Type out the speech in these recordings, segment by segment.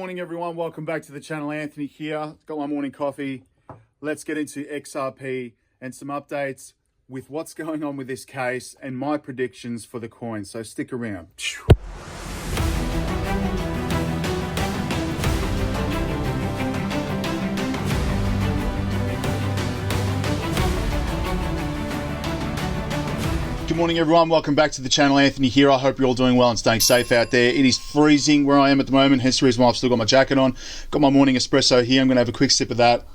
Morning everyone, welcome back to the channel. Anthony here, got my morning coffee. Let's get into XRP and some updates with what's going on with this case and my predictions for the coin, so stick around. Good morning everyone, welcome back to the channel. Anthony here. I hope you're all doing well and staying safe out there. It is freezing where I am at the moment, hence the reason why I've still got my jacket on. Got my morning espresso here. I'm going to have a quick sip of that.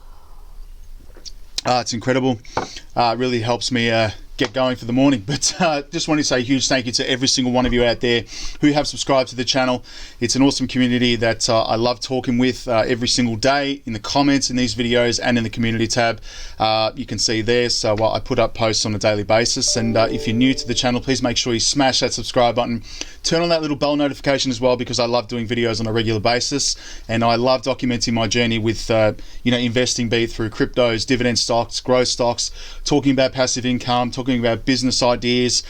It's incredible. It really helps me get going for the morning. But just wanted to say a huge thank you to every single one of you out there who have subscribed to the channel. It's an awesome community that I love talking with every single day in the comments in these videos and in the community tab. You can see there, so I put up posts on a daily basis, and if you're new to the channel, please make sure you smash that subscribe button. Turn on that little bell notification as well, because I love doing videos on a regular basis, and I love documenting my journey with investing, be it through cryptos, dividend stocks, growth stocks, talking about passive income, talking about business ideas,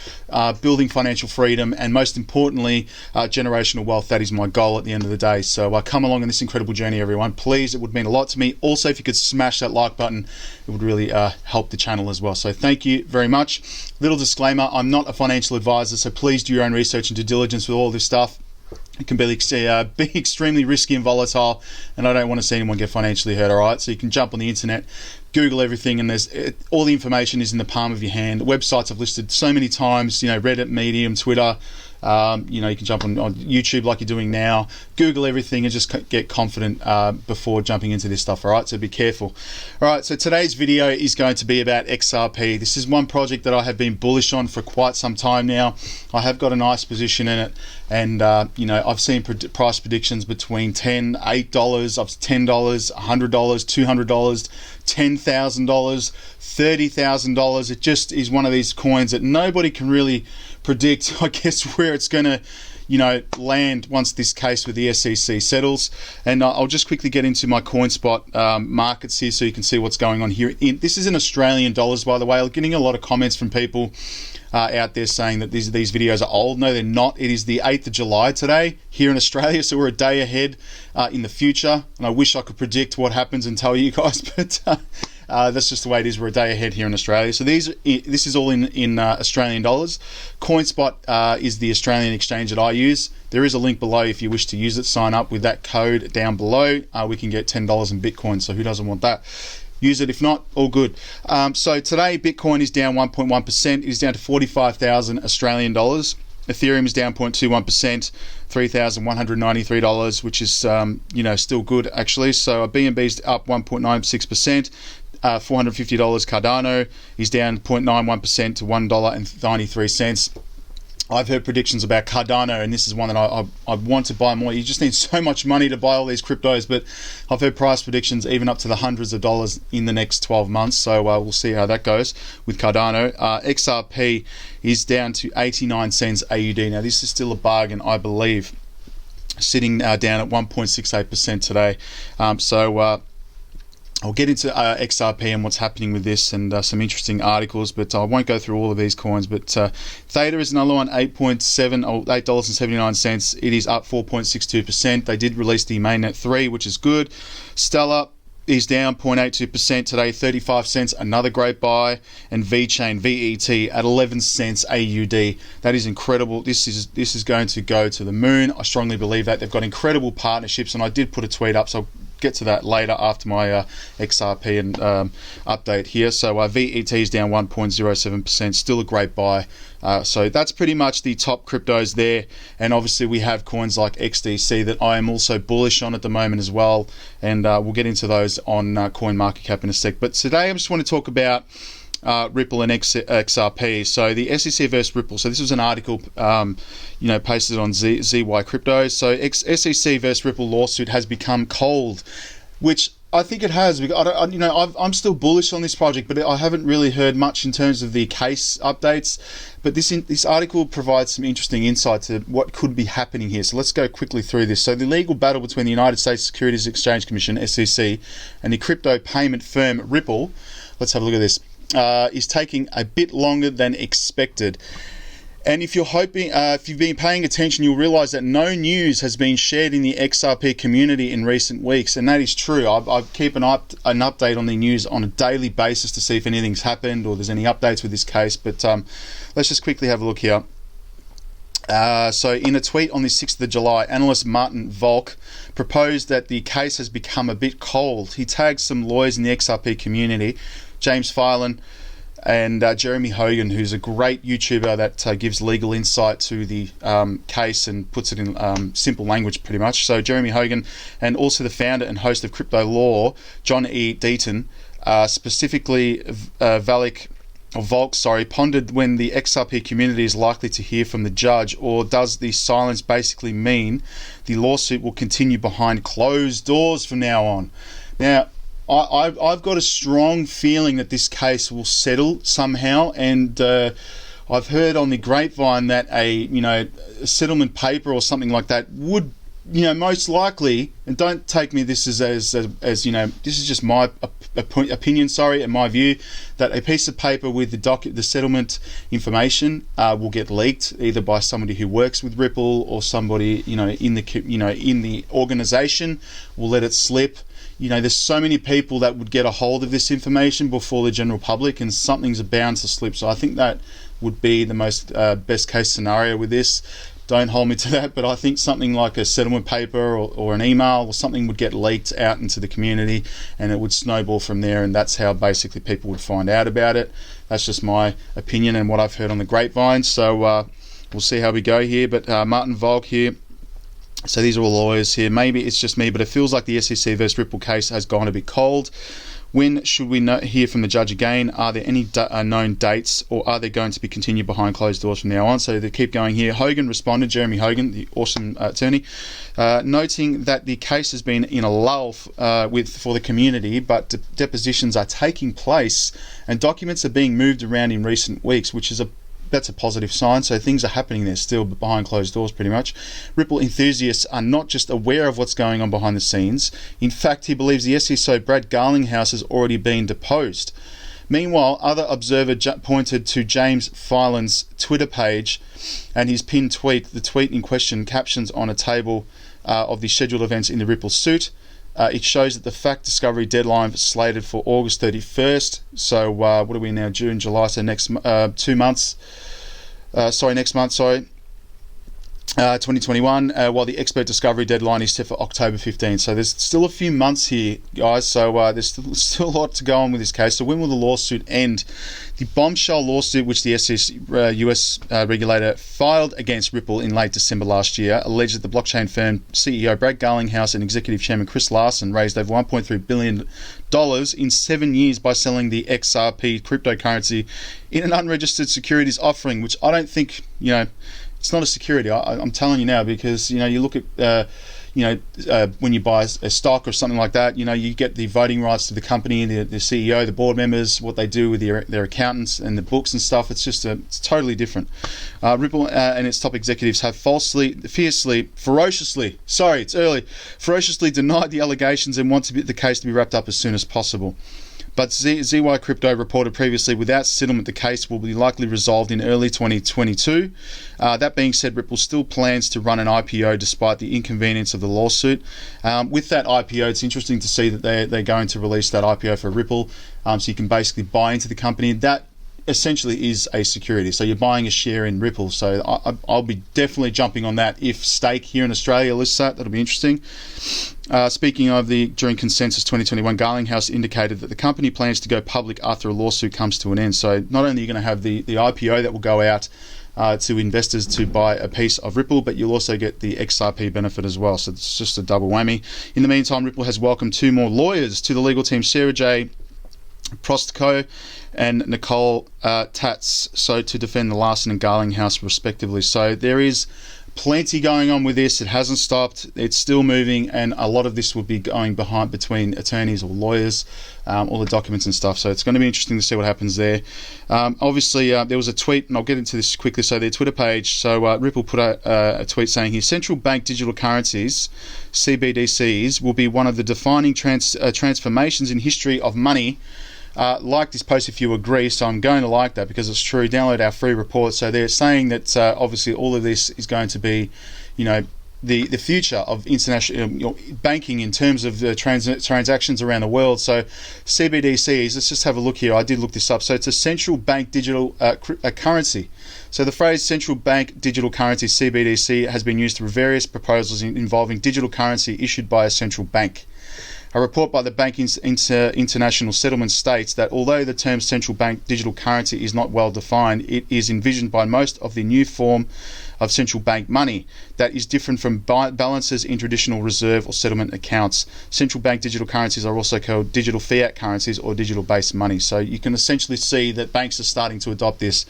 building financial freedom, and most importantly, generational wealth. That is my goal at the end of the day. So come along on this incredible journey, everyone. Please, it would mean a lot to me. Also, if you could smash that like button, it would really help the channel as well. So thank you very much. Little disclaimer, I'm not a financial advisor, so please do your own research and due diligence with all this stuff. It can be extremely risky and volatile, and I don't want to see anyone get financially hurt, all right? So you can jump on the internet, Google everything, and all the information is in the palm of your hand. The websites I've listed so many times, Reddit, Medium, Twitter. You can jump on YouTube like you're doing now. Google everything and just get confident before jumping into this stuff, all right? So be careful. All right, so today's video is going to be about XRP. This is one project that I have been bullish on for quite some time now. I have got a nice position in it, and I've seen price predictions between $10, $8, up to $10, $100, $200, $10,000, $30,000. It just is one of these coins that nobody can really predict, I guess, where it's going to land once this case with the SEC settles. And I'll just quickly get into my CoinSpot markets here so you can see what's going on here. This is in Australian dollars, by the way. I'm getting a lot of comments from people out there saying that these videos are old. No, they're not. It is the 8th of July today here in Australia, so we're a day ahead in the future, and I wish I could predict what happens and tell you guys, but that's just the way it is. We're a day ahead here in Australia. So this is all in Australian dollars. CoinSpot is the Australian exchange that I use. There is a link below if you wish to use it. Sign up with that code down below. We can get $10 in Bitcoin, so who doesn't want that? Use it. If not, all good. So today Bitcoin is down 1.1%. It is down to 45,000 Australian dollars. Ethereum is down 0.21%, $3,193, which is still good actually. So BNB is up 1.96%. $450. Cardano is down 0.91% to $1.93. I've heard predictions about Cardano, and this is one that I want to buy more. You just need so much money to buy all these cryptos, but I've heard price predictions even up to the hundreds of dollars in the next 12 months, so we'll see how that goes with Cardano. XRP is down to 89 cents AUD. Now, this is still a bargain, I believe, sitting down at 1.68% today. I'll get into XRP and what's happening with this, and some interesting articles, but I won't go through all of these coins. But Theta is another one, $8.79. It is up 4.62%. They did release the mainnet 3, which is good. Stellar is down 0.82% today, 35 cents, another great buy. And VeChain, VET, at 11 cents AUD. That is incredible. This is going to go to the moon. I strongly believe that. They've got incredible partnerships, and I did put a tweet up, so I'll get to that later after my XRP and update here. So VET is down 1.07%, still a great buy. So that's pretty much the top cryptos there, and obviously we have coins like XDC that I am also bullish on at the moment as well, and we'll get into those on CoinMarketCap in a sec. But today I just want to talk about Ripple and XRP. So the SEC versus Ripple. So this was an article, pasted on ZY Crypto. So SEC versus Ripple lawsuit has become cold, which I think it has. I'm still bullish on this project, but I haven't really heard much in terms of the case updates. But this article provides some interesting insight to what could be happening here. So let's go quickly through this. So the legal battle between the United States Securities Exchange Commission, SEC, and the crypto payment firm Ripple. Let's have a look at this. Is taking a bit longer than expected. And if you've been paying attention, you'll realise that no news has been shared in the XRP community in recent weeks, and that is true. I keep an update on the news on a daily basis to see if anything's happened or there's any updates with this case. But let's just quickly have a look here. So in a tweet on the 6th of July, analyst Martin Valk proposed that the case has become a bit cold. He tagged some lawyers in the XRP community, James Filan and Jeremy Hogan, who's a great YouTuber that gives legal insight to the case and puts it in simple language pretty much. So Jeremy Hogan, and also the founder and host of Crypto Law, John E. Deaton, specifically Valk, pondered when the XRP community is likely to hear from the judge, or does the silence basically mean the lawsuit will continue behind closed doors from now on? Now, I've got a strong feeling that this case will settle somehow, and I've heard on the grapevine that a settlement paper or something like that would, most likely, and don't take me this as this is just my opinion, and my view, that a piece of paper with the settlement information will get leaked either by somebody who works with Ripple or somebody in the organization will let it slip. There's so many people that would get a hold of this information before the general public, and something's bound to slip. So I think that would be the most best case scenario with this. Don't hold me to that, but I think something like a settlement paper or an email or something would get leaked out into the community, and it would snowball from there, and that's how basically people would find out about it. That's just my opinion and what I've heard on the grapevine. So we'll see how we go here. But Martin Valk here. So these are all lawyers here. Maybe it's just me, but it feels like the SEC versus Ripple case has gone a bit cold. When should we hear from the judge again? Are there any known dates, or are they going to be continued behind closed doors from now on? So they keep going here. Hogan responded, Jeremy Hogan, the awesome attorney, noting that the case has been in a lull for the community, but depositions are taking place and documents are being moved around in recent weeks, which is that's a positive sign. So things are happening there still, but behind closed doors pretty much. Ripple enthusiasts are not just aware of what's going on behind the scenes. In fact, he believes the SEC Bradley Garnlighouse has already been deposed. Meanwhile, other observer pointed to James Filan's Twitter page and his pinned tweet. The tweet in question captions on a table of the scheduled events in the Ripple suit. It shows that the fact discovery deadline is slated for August 31st. So what are we now? June, July. So next 2 months. Next month. 2021, while the expert discovery deadline is set for October 15th. So there's still a few months here, guys. So there's still a lot to go on with this case. So when will the lawsuit end? The bombshell lawsuit, which the SEC, US regulator, filed against Ripple in late December last year, alleged that the blockchain firm CEO Brad Garnlighouse and executive chairman Chris Larsen raised over $1.3 billion in 7 years by selling the XRP cryptocurrency in an unregistered securities offering, which I don't think, it's not a security. I'm telling you now, because you look at when you buy a stock or something like that, you get the voting rights to the company, the CEO, the board members, what they do with their accountants and the books and stuff. It's just it's totally different. Ripple and its top executives have ferociously denied the allegations and want the case to be wrapped up as soon as possible. But ZY Crypto reported previously, without settlement, the case will be likely resolved in early 2022. That being said, Ripple still plans to run an IPO despite the inconvenience of the lawsuit. With that IPO, it's interesting to see that they're going to release that IPO for Ripple, so you can basically buy into the company. That essentially is a security. So you're buying a share in Ripple. So I'll be definitely jumping on that if Stake here in Australia lists that. That'll be interesting. Speaking of during Consensus 2021, Garnlighouse indicated that the company plans to go public after a lawsuit comes to an end. So not only are you going to have the IPO that will go out to investors to buy a piece of Ripple, but you'll also get the XRP benefit as well. So it's just a double whammy. In the meantime, Ripple has welcomed 2 more lawyers to the legal team, Sarah J. Prostko and Nicole Tatz, so to defend the Larsen and Garnlighouse respectively. So there is plenty going on with this. It hasn't stopped. It's still moving, and a lot of this will be going between attorneys or lawyers, all the documents and stuff. So it's going to be interesting to see what happens there. Obviously, there was a tweet, and I'll get into this quickly. So their Twitter page. So Ripple put out a tweet saying here, central bank digital currencies, CBDCs, will be one of the defining transformations in history of money like this post if you agree. So I'm going to like that because it's true. Download our free report. So they're saying that obviously all of this is going to be, the future of international banking in terms of the transactions around the world. So CBDCs, let's just have a look here. I did look this up. So it's a central bank digital currency. So the phrase central bank digital currency, CBDC, has been used through various proposals involving digital currency issued by a central bank. A report by the Banking's International Settlement states that although the term central bank digital currency is not well defined, it is envisioned by most of the new form of central bank money that is different from balances in traditional reserve or settlement accounts. Central bank digital currencies are also called digital fiat currencies or digital based money. So you can essentially see that banks are starting to adopt this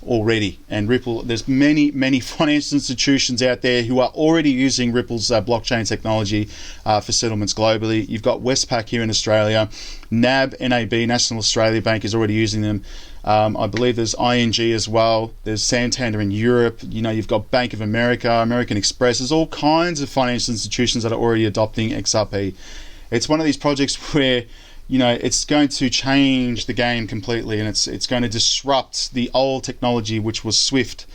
already. And Ripple, there's many financial institutions out there who are already using Ripple's blockchain technology for settlements globally. You've got Westpac here in Australia. NAB, National Australia Bank, is already using them. I believe there's ING as well. There's Santander in Europe. You've got Bank of America, American Express. There's all kinds of financial institutions that are already adopting XRP. It's one of these projects where, it's going to change the game completely, and it's going to disrupt the old technology, which was Swift.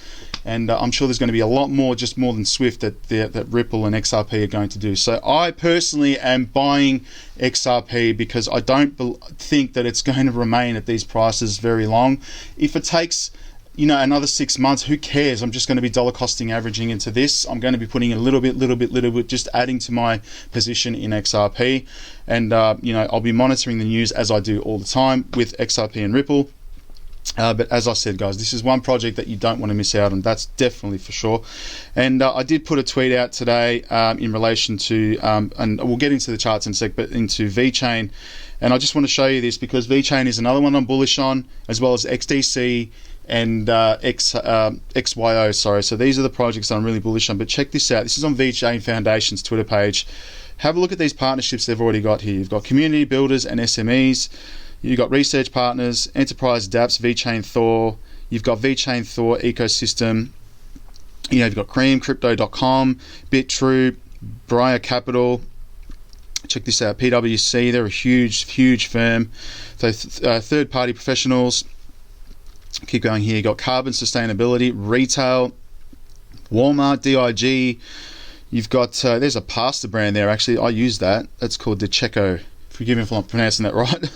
And I'm sure there's going to be a lot more, just more than Swift, that Ripple and XRP are going to do. So I personally am buying XRP because I don't think that it's going to remain at these prices very long. If it takes another 6 months, who cares? I'm just going to be dollar costing averaging into this. I'm going to be putting a little bit, just adding to my position in XRP. And, I'll be monitoring the news as I do all the time with XRP and Ripple. But as I said, guys, this is one project that you don't want to miss out on. That's definitely for sure. And I did put a tweet out today in relation to, and we'll get into the charts in a sec, but into VeChain. And I just want to show you this because VeChain is another one I'm bullish on, as well as XDC and XYO. So these are the projects that I'm really bullish on. But check this out. This is on VeChain Foundation's Twitter page. Have a look at these partnerships they've already got here. You've got community builders and SMEs. You've got research partners, enterprise dApps, VeChain Thor. You've got VeChain Thor ecosystem. You've got Cream, Crypto.com, BitTrue, Briar Capital. Check this out, PwC. They're a huge firm. So third-party professionals. Keep going here. You've got Carbon Sustainability, Retail, Walmart, DIG. You've got, there's a pasta brand there, actually. I use that. That's called DeCheco. Forgive me if I'm not pronouncing that right.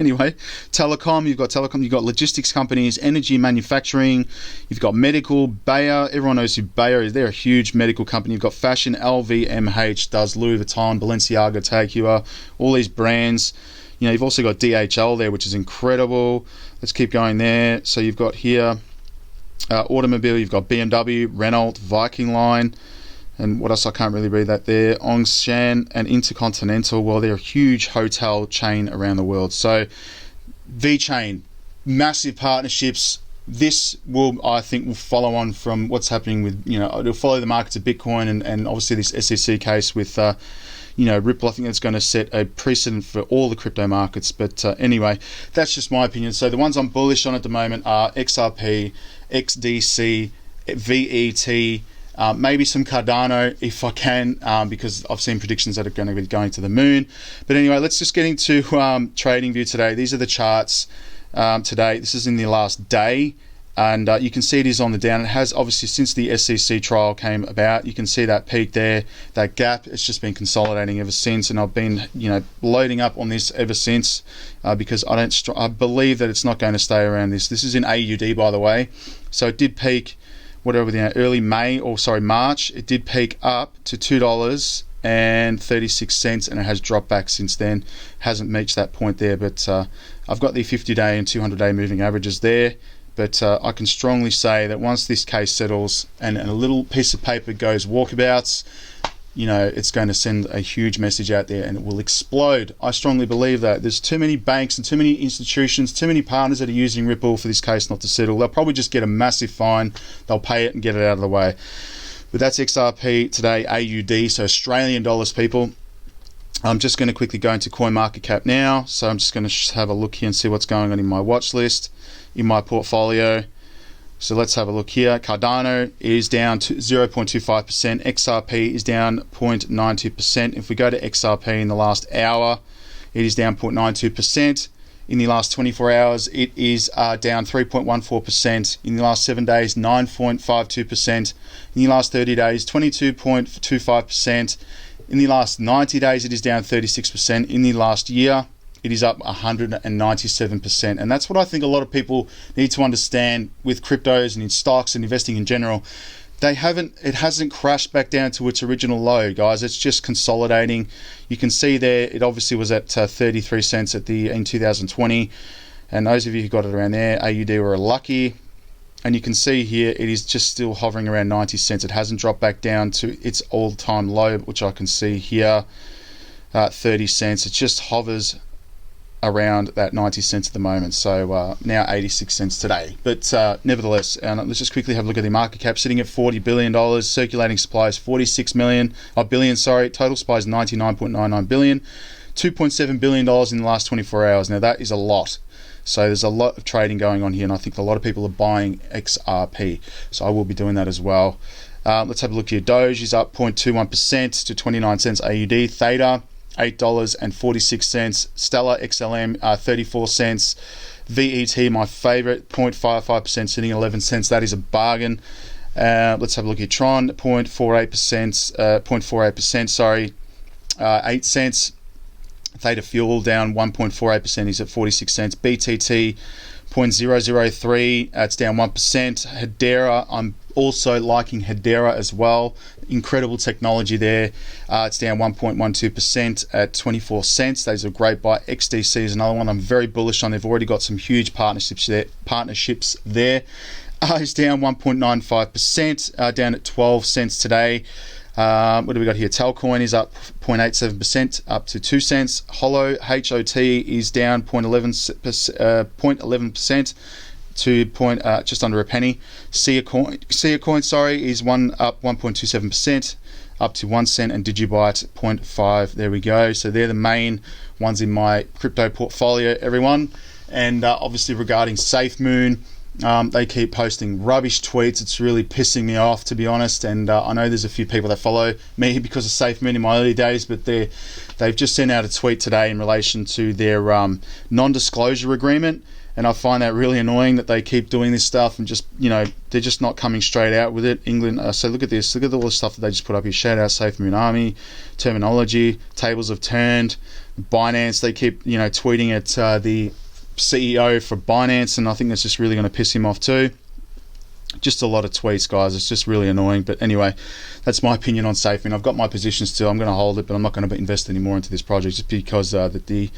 Anyway, Telecom, you've got logistics companies, energy manufacturing, you've got medical, Bayer, everyone knows who Bayer is, they're a huge medical company. You've got fashion, LVMH does Louis Vuitton, Balenciaga, Tag Heuer, all these brands. You've also got DHL there, which is incredible. Let's keep going there. So you've got here, automobile, you've got BMW, Renault, Viking Line, and what else? I can't really read that there. Ongshan and Intercontinental. Well, they're a huge hotel chain around the world. So VeChain, massive partnerships. This I think will follow on from what's happening with, it'll follow the markets of Bitcoin and obviously this SEC case with, Ripple. I think that's going to set a precedent for all the crypto markets. But anyway, that's just my opinion. So the ones I'm bullish on at the moment are XRP, XDC, VET, maybe some Cardano if I can, because I've seen predictions that are going to be going to the moon. But anyway, let's just get into trading view today. These are the charts today. This is in the last day, and you can see it is on the down. It has obviously since the SEC trial came about. You can see that peak there, that gap. It's just been consolidating ever since, and I've been loading up on this ever since because I believe that it's not going to stay around this. This is in AUD, by the way. So it did peak. Early March, it did peak up to $2.36, and it has dropped back since then. Hasn't reached that point there, but I've got the 50-day and 200-day moving averages there. But I can strongly say that once this case settles and a little piece of paper goes walkabouts, it's going to send a huge message out there and it will explode. I strongly believe that. There's too many banks and too many institutions, too many partners that are using Ripple for this case not to settle. They'll probably just get a massive fine. They'll pay it and get it out of the way. But that's XRP today, AUD, so Australian dollars, people. I'm just going to quickly go into CoinMarketCap now. So I'm just going to have a look here and see what's going on in my watch list, in my portfolio. So let's have a look here. Cardano is down to 0.25%. XRP is down 0.92%. If we go to XRP in the last hour, it is down 0.92%. In the last 24 hours, it is down 3.14%. In the last 7 days, 9.52%. In the last 30 days, 22.25%. In the last 90 days, it is down 36%. In the last year, it is up 197%. And that's what I think a lot of people need to understand with cryptos and in stocks and investing in general. It hasn't crashed back down to its original low, guys. It's just consolidating. You can see there, it obviously was at 33 cents in 2020. And those of you who got it around there, AUD were lucky. And you can see here, it is just still hovering around 90 cents. It hasn't dropped back down to its all-time low, which I can see here, 30 cents. It just hovers around that 90 cents at the moment, so now 86 cents today, but nevertheless, let's just quickly have a look at the market cap, sitting at $40 billion, circulating supply is 46 billion, total supply is 99.99 billion, $2.7 billion in the last 24 hours. Now that is a lot, so there's a lot of trading going on here, and I think a lot of people are buying XRP, so I will be doing that as well. Let's have a look here. Doge is up 0.21% to 29 cents AUD. Theta $8.46. Stellar XLM 34 cents. VET, my favorite, 0.55%, sitting at 11 cents. That is a bargain. Let's have a look here. Tron 0.48%, sorry, 8 cents. Theta Fuel down 1.48%, is at 46 cents. BTT 0.003, it's down 1%. Hedera, I'm also liking Hedera as well. Incredible technology there. It's down 1.12% at 24 cents. Those are great buy. XDC is another one I'm very bullish on. They've already got some huge partnerships there. It's down 1.95%, down at 12 cents today. What do we got here? Talcoin is up 0.87%, up to 2 cents. Holo, HOT, is down 0.11% to just under a penny. Sia Coin, is up 1.27%, up to 1 cent, and Digibyte 0.5. There we go. So they're the main ones in my crypto portfolio, everyone. And obviously regarding SafeMoon, they keep posting rubbish tweets. It's really pissing me off, to be honest, and I know there's a few people that follow me because of SafeMoon in my early days, but they've just sent out a tweet today in relation to their non-disclosure agreement, and I find that really annoying that they keep doing this stuff and just, they're just not coming straight out with it. England, so look at this, look at all the stuff that they just put up here. Shout out SafeMoon Army, terminology, tables have turned, Binance, they keep, tweeting at the CEO for Binance, and I think that's just really going to piss him off too. Just a lot of tweets, guys. It's just really annoying. But anyway, that's my opinion on SafeMoon. I've got my positions too. I'm going to hold it, but I'm not going to invest any more into this project just because the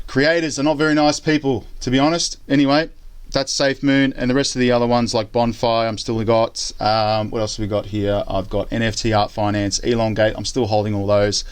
creators are not very nice people, to be honest. Anyway, that's SafeMoon, and the rest of the other ones like Bonfire, I'm still got. What else have we got here? I've got NFT Art Finance, Elongate. I'm still holding all those,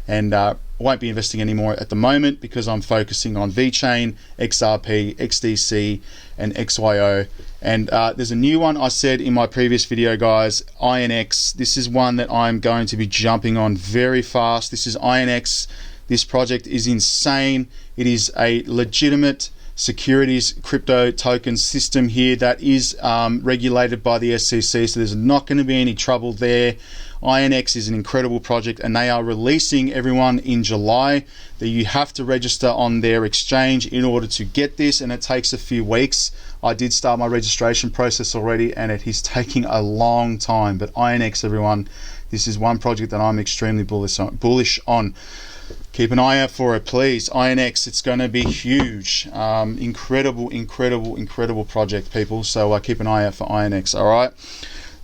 and I won't be investing anymore at the moment because I'm focusing on VeChain, XRP, XDC, and XYO. And there's a new one I said in my previous video, guys, INX. This is one that I'm going to be jumping on very fast. This is INX. This project is insane. It is a legitimate securities crypto token system here that is regulated by the SEC, so there's not going to be any trouble there. INX is an incredible project, and they are releasing everyone in July that you have to register on their exchange in order to get this, and it takes a few weeks. I did start my registration process already, and it is taking a long time. But INX, everyone, this is one project that I'm extremely bullish on. Keep an eye out for it, please. INX, it's going to be huge. Incredible project, people. So keep an eye out for INX, all right?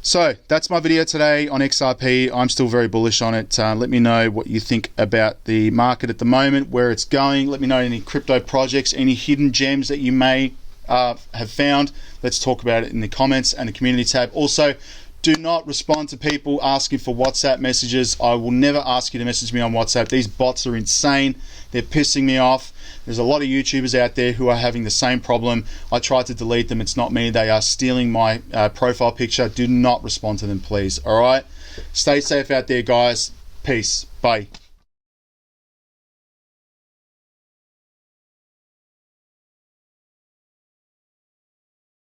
So that's my video today on XRP. I'm still very bullish on it. Let me know what you think about the market at the moment, where it's going. Let me know any crypto projects, any hidden gems that you may have found. Let's talk about it in the comments and the community tab. Also, do not respond to people asking for WhatsApp messages. I will never ask you to message me on WhatsApp. These bots are insane. They're pissing me off. There's a lot of YouTubers out there who are having the same problem. I tried to delete them. It's not me. They are stealing my profile picture. Do not respond to them, please. All right? Stay safe out there, guys. Peace. Bye.